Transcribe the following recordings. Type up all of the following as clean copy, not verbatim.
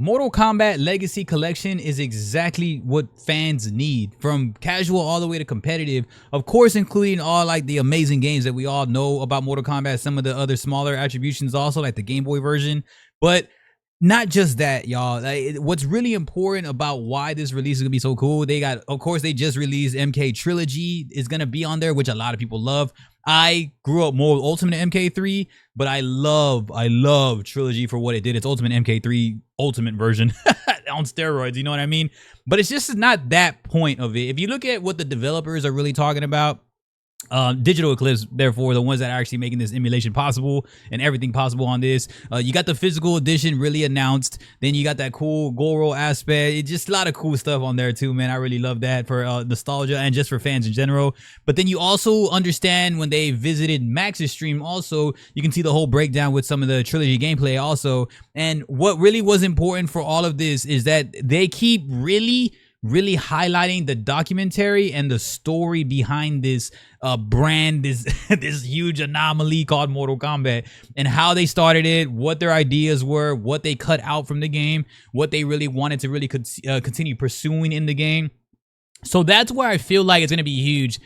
Mortal Kombat Legacy Collection is exactly what fans need, from casual all the way to competitive, of course including all like the amazing games that we all know about Mortal Kombat, some of the other smaller attributions also, like the Game Boy version. But not just that, y'all. Like, what's really important about why this release is gonna be so cool, they got, of course, they just released MK Trilogy is gonna be on there, which a lot of people love. I grew up more with Ultimate MK3, but I love Trilogy for what it did. It's Ultimate MK3 Ultimate version on steroids, you know what I mean? But it's just not that point of it. If you look at what the developers are really talking about, Digital Eclipse, therefore, the ones that are actually making this emulation possible and everything possible on this. You got the physical edition really announced. Then you got that cool Goro aspect. It's just a lot of cool stuff on there too, man. I really love that for nostalgia and just for fans in general. But then you also understand when they visited Max's stream also, you can see the whole breakdown with some of the Trilogy gameplay also. And what really was important for all of this is that they keep really highlighting the documentary and the story behind this brand, this huge anomaly called Mortal Kombat, and how they started it, what their ideas were, what they cut out from the game, what they really wanted to really continue pursuing in the game. So that's where I feel like it's going to be huge. A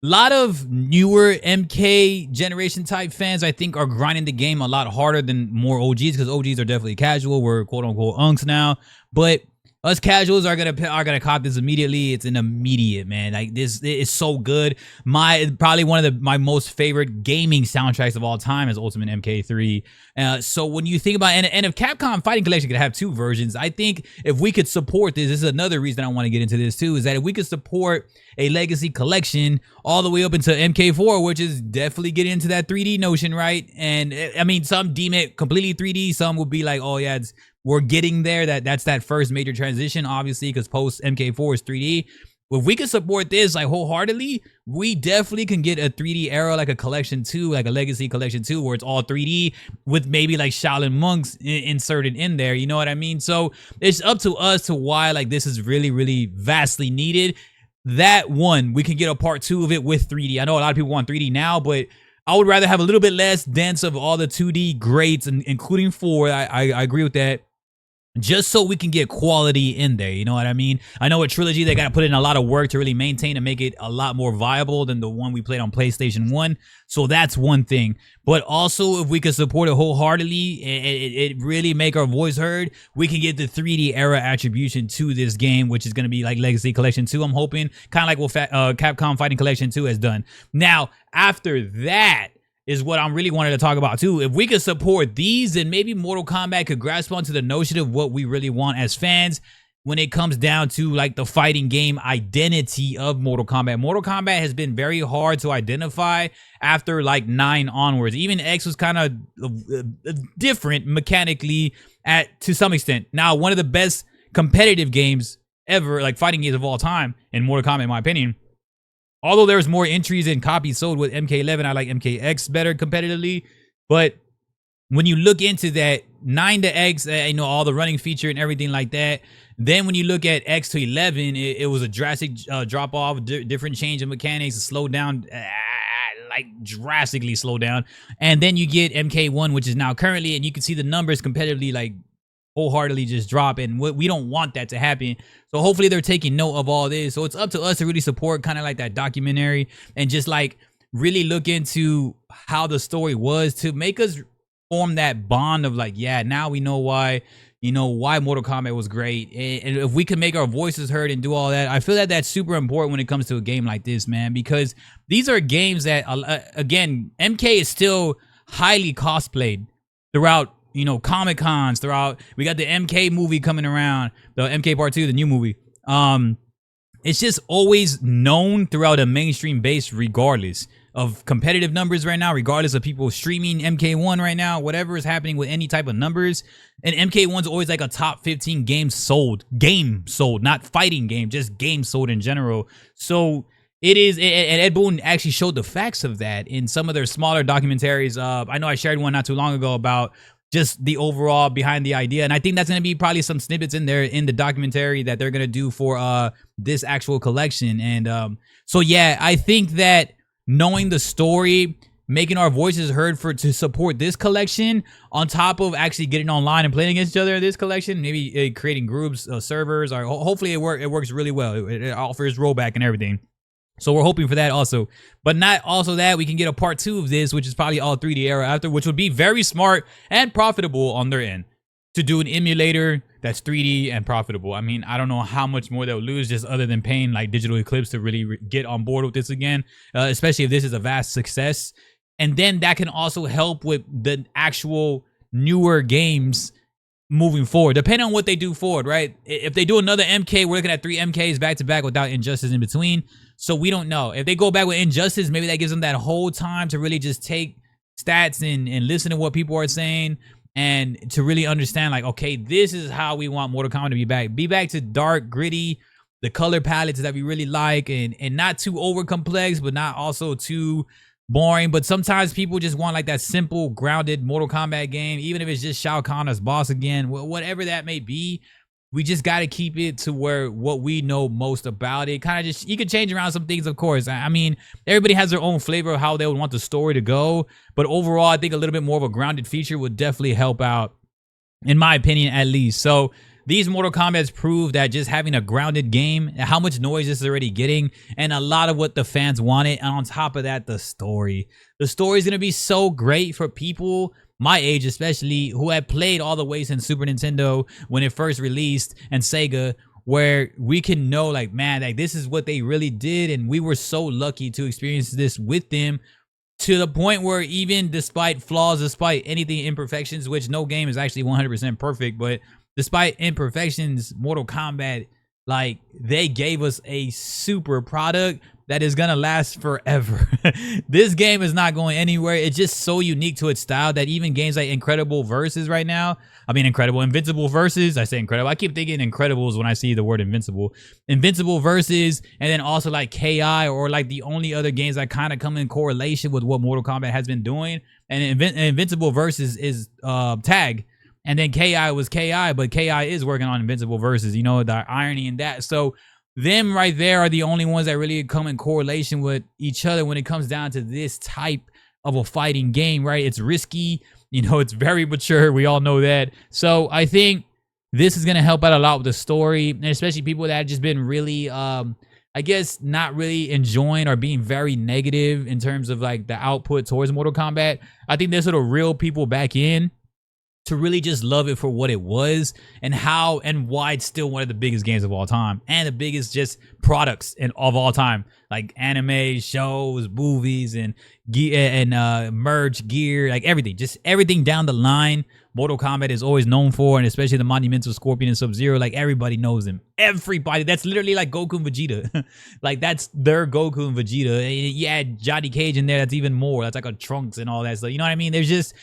lot of newer MK generation type fans, I think, are grinding the game a lot harder than more OGs, because OGs are definitely casual. We're quote unquote unks now, but us casuals are gonna cop this immediately. It's an immediate, man. Like, this is so good. Probably one of my most favorite gaming soundtracks of all time is Ultimate MK3. So when you think about, and if Capcom Fighting Collection could have two versions, I think if we could support this is another reason I want to get into this too, is that if we could support a Legacy Collection all the way up into MK4, which is definitely getting into that 3D notion, right? And I mean, some deem it completely 3D, some will be like, oh yeah, we're getting there. That's that first major transition, obviously, because post MK4 is 3D. If we can support this like wholeheartedly, we definitely can get a 3D era, like a Collection 2, like a Legacy Collection 2, where it's all 3D with maybe like Shaolin monks inserted in there. You know what I mean? So it's up to us to why like this is really vastly needed. That one, we can get a part 2 of it with 3D. I know a lot of people want 3D now, but I would rather have a little bit less dense of all the 2D greats, including 4. I agree with that. Just so we can get quality in there, you know what I mean? I know with Trilogy, they got to put in a lot of work to really maintain and make it a lot more viable than the one we played on PlayStation 1. So that's one thing. But also, if we could support it wholeheartedly and it really make our voice heard, we can get the 3D era attribution to this game, which is going to be like Legacy Collection 2, I'm hoping. Kind of like what Capcom Fighting Collection 2 has done. Now, after that is what I'm really wanted to talk about too. If we could support these, then maybe Mortal Kombat could grasp onto the notion of what we really want as fans when it comes down to like the fighting game identity of Mortal Kombat. Mortal Kombat has been very hard to identify after like 9 onwards. Even X was kind of different mechanically to some extent. Now, one of the best competitive games ever, like fighting games of all time in Mortal Kombat, in my opinion. Although there's more entries and copies sold with MK11, I like MKX better competitively. But when you look into that 9 to X, you know, all the running feature and everything like that. Then when you look at X to 11, it was a drastic drop off, different change of mechanics, slow down, like drastically slow down. And then you get MK1, which is now currently, and you can see the numbers competitively like wholeheartedly just drop, and we don't want that to happen. So hopefully they're taking note of all this. So it's up to us to really support kind of like that documentary and just like really look into how the story was to make us form that bond of like, yeah, now we know why, you know, why Mortal Kombat was great. And if we can make our voices heard and do all that, I feel that that's super important when it comes to a game like this, man, because these are games that, again, MK is still highly cosplayed throughout, you know, Comic Cons, throughout. We got the MK movie coming around, the MK Part 2, the new movie. It's just always known throughout a mainstream base, regardless of competitive numbers right now, regardless of people streaming MK1 right now, whatever is happening with any type of numbers. And MK1's always like a top 15 game sold, not fighting game, just game sold in general. So it is, and Ed Boon actually showed the facts of that in some of their smaller documentaries. I know I shared one not too long ago about just the overall behind the idea. And I think that's going to be probably some snippets in there in the documentary that they're going to do for this actual collection. And so, yeah, I think that knowing the story making our voices heard to support this collection, on top of actually getting online and playing against each other in this collection, maybe creating groups, servers, or hopefully it works really well. It offers rollback and everything. So we're hoping for that also. But not also that we can get a part 2 of this, which is probably all 3D era after, which would be very smart and profitable on their end to do an emulator that's 3D and profitable. I mean, I don't know how much more they'll lose just other than paying like Digital Eclipse to really get on board with this again, especially if this is a vast success. And then that can also help with the actual newer games moving forward, depending on what they do forward, right? If they do another MK, we're looking at 3 MKs back to back without Injustice in between. So we don't know. If they go back with Injustice, maybe that gives them that whole time to really just take stats and listen to what people are saying and to really understand, like, okay, this is how we want Mortal Kombat to be back. Be back to dark, gritty, the color palettes that we really like, and not too over complex, but not also too boring. But sometimes people just want like that simple, grounded Mortal Kombat game, even if it's just Shao Kahn as boss again, whatever that may be. We just got to keep it to where what we know most about it. Kind of just, you can change around some things, of course. I mean, everybody has their own flavor of how they would want the story to go. But overall, I think a little bit more of a grounded feature would definitely help out, in my opinion, at least. So these Mortal Kombats prove that just having a grounded game, how much noise this is already getting, and a lot of what the fans wanted. And on top of that, the story. The story is going to be so great for people my age, especially, who had played all the way since Super Nintendo when it first released, and Sega, where we can know, like, man, like, this is what they really did. And we were so lucky to experience this with them, to the point where even despite flaws, despite anything, imperfections, which no game is actually 100% perfect, but despite imperfections, Mortal Kombat, like, they gave us a super product that is gonna last forever. This game is not going anywhere. It's just so unique to its style that even games like Incredible Versus right now, I mean Invincible Versus, I say Incredible, I keep thinking Incredibles when I see the word Invincible Versus, and then also like KI, or like the only other games that kind of come in correlation with what Mortal Kombat has been doing. And Invincible Versus is Tag, and then KI was KI, but KI is working on Invincible Versus, you know, the irony in that. So them right there are the only ones that really come in correlation with each other when it comes down to this type of a fighting game, right? It's risky, you know, it's very mature. We all know that. So I think this is going to help out a lot with the story, and especially people that have just been really, I guess, not really enjoying or being very negative in terms of like the output towards Mortal Kombat. I think this will reel people back in to really just love it for what it was, and how and why it's still one of the biggest games of all time, and the biggest just products of all time, like anime, shows, movies, and merch, gear, like everything, just everything down the line. Mortal Kombat is always known for, and especially the monumental Scorpion and Sub-Zero, like everybody knows them. Everybody, that's literally like Goku and Vegeta. Like that's their Goku and Vegeta. And you add Johnny Cage in there, that's even more. That's like a Trunks and all that stuff. You know what I mean? They're just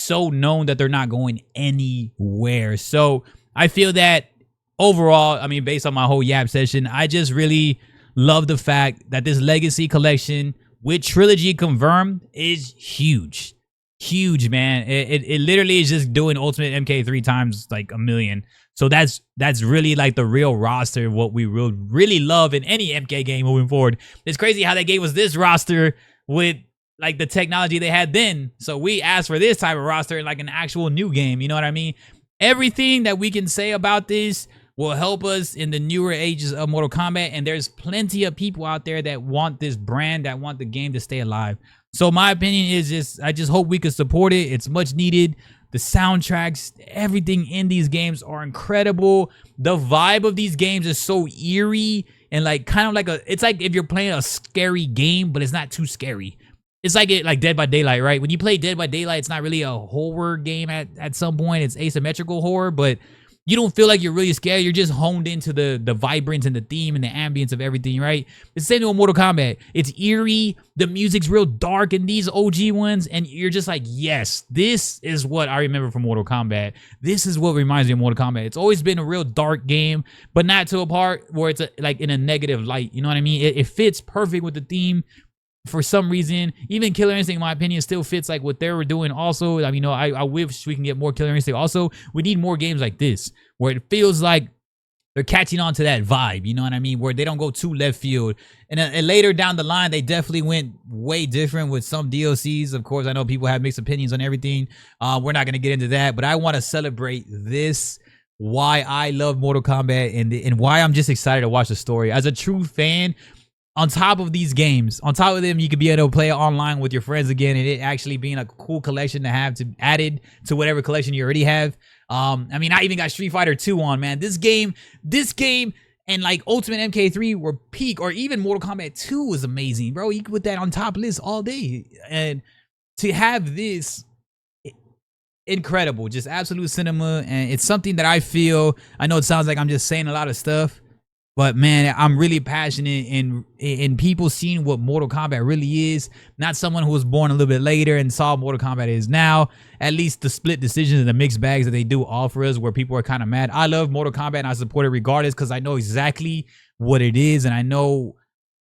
so known that they're not going anywhere. So I feel that overall, I mean, based on my whole Yap session, I just really love the fact that this Legacy Collection with Trilogy confirmed is huge. Huge, man. It literally is just doing Ultimate MK3 times like a million. So that's really like the real roster of what we really love in any MK game moving forward. It's crazy how they gave us this roster with like the technology they had then. So we asked for this type of roster in like an actual new game. You know what I mean? Everything that we can say about this will help us in the newer ages of Mortal Kombat. And there's plenty of people out there that want this brand, that want the game to stay alive. So my opinion is I just hope we can support it. It's much needed. The soundtracks, everything in these games are incredible. The vibe of these games is so eerie and like kind of like it's like if you're playing a scary game, but it's not too scary. It's like Dead by Daylight, right? When you play Dead by Daylight, it's not really a horror game at some point. It's asymmetrical horror, but you don't feel like you're really scared. You're just honed into the vibrance and the theme and the ambience of everything, right? It's the same thing with Mortal Kombat. It's eerie. The music's real dark in these OG ones. And you're just like, yes, this is what I remember from Mortal Kombat. This is what reminds me of Mortal Kombat. It's always been a real dark game, but not to a part where it's like in a negative light. You know what I mean? It fits perfect with the theme. For some reason, even Killer Instinct, in my opinion, still fits like what they were doing also. I mean, I wish we can get more Killer Instinct. Also, we need more games like this, where it feels like they're catching on to that vibe, you know what I mean, where they don't go too left field. And later down the line, they definitely went way different with some DLCs. Of course, I know people have mixed opinions on everything. We're not going to get into that, but I want to celebrate this, why I love Mortal Kombat, and why I'm just excited to watch the story. As a true fan, on top of these games, on top of them, you could be able to play it online with your friends again, and it actually being a cool collection to have added to whatever collection you already have. I mean, I even got Street Fighter 2 on, man. This game, and like Ultimate MK3 were peak, or even Mortal Kombat 2 was amazing, bro. You could put that on top list all day. And to have this, incredible, just absolute cinema. And it's something that I feel, I know it sounds like I'm just saying a lot of stuff, but man, I'm really passionate in people seeing what Mortal Kombat really is. Not someone who was born a little bit later and saw Mortal Kombat is now. At least the split decisions and the mixed bags that they do offer us, where people are kind of mad. I love Mortal Kombat and I support it regardless, because I know exactly what it is, and I know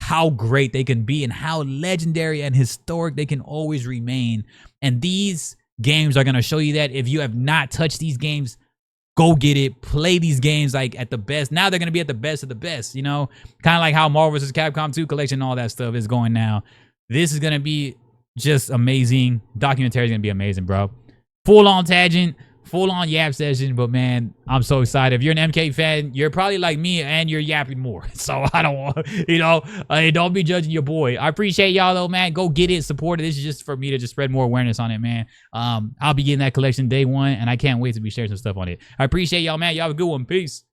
how great they can be and how legendary and historic they can always remain. And these games are going to show you that. If you have not touched these games, go get it. Play these games like at the best. Now they're going to be at the best of the best, you know? Kind of like how Marvel vs. Capcom 2 collection and all that stuff is going now. This is going to be just amazing. Documentary is going to be amazing, bro. Full-on tangent, full-on yap session, but man, I'm so excited. If you're an MK fan, you're probably like me and you're yapping more. So I don't want, you know, don't be judging your boy. I appreciate y'all though, man. Go get it, support it. This is just for me to just spread more awareness on it, man. I'll be getting that collection day one, and I can't wait to be sharing some stuff on it. I appreciate y'all, man. Y'all have a good one. Peace.